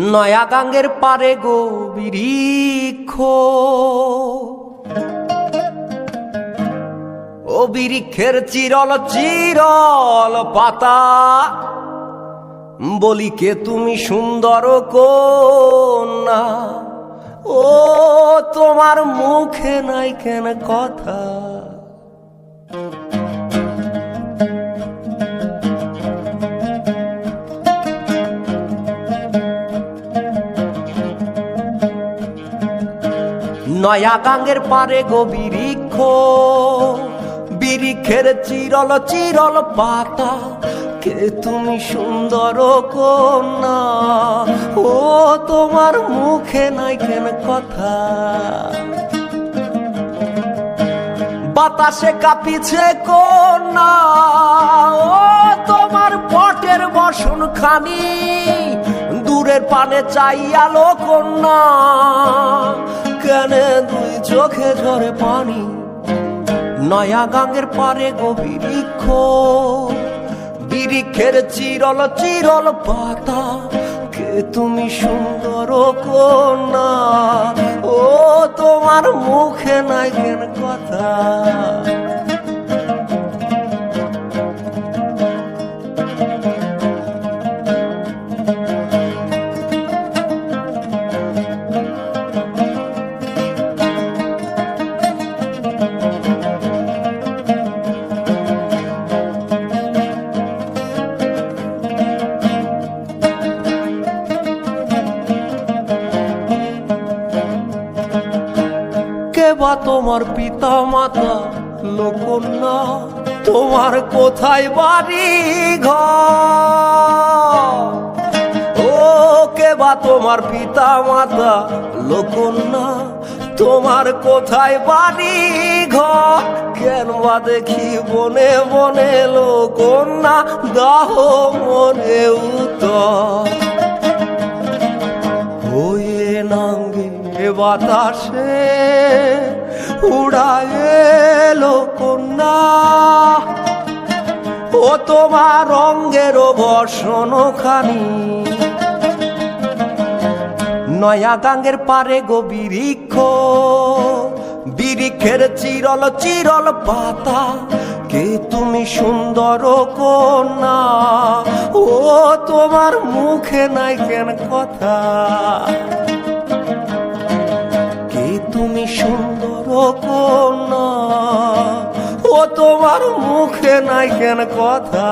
নয়া গাঙ্গের পারে গো বৃক্ষ, ও বৃক্ষের চিরল চিরল পাতা, বলি কে তুমি সুন্দর কন্যা, ও তোমার মুখে নাই কেন কথা। নয়া গাঙ্গের পারে গো বৃক্ষ, বৃক্ষের চিরল চিরল পাতা, কে তুমি সুন্দর কন্যা, ও তোমার মুখে নাই কেন কথা। বাতাসে কাঁপিছে কন্যা, ও তোমার পটের বসন খানি, দূরের পানে চাইয়ালো কন্যা, কেনে দুই চোখে ঝরে পানি। নয়া গাঙ্গের পারে গো বৃক্ষ, বৃক্ষের চিরল চিরল পাতা, কে তুমি সুন্দর কন্যা, ও তোমার মুখে নাই কেন কথা। বা তোমার পিতা মাতা লোকন্যা, তোমার কোথায় বাড়ি ঘর, ও কে বা তোমার পিতা মাতা লোকন্যা, তোমার কোথায় বাড়ি ঘর, কেন বা দেখি বনে বনে লোকন্যা, দাহ মনে উত্তর। হয়ে নাঙ্গে বাতাসে উড়ায় এলো কন্যা, ও তোমার রঙের বর্ষণ খানি। নয়া গাঙ্গের পারে গো বৃক্ষ, বৃক্ষের চিরল চিরল পাতা, কে তুমি সুন্দর কন্যা, ও তোমার মুখে নাই কেন কথা। কে তুমি সুন্দর কন্যা, ও তোমার মুখে নাই কেন কথা।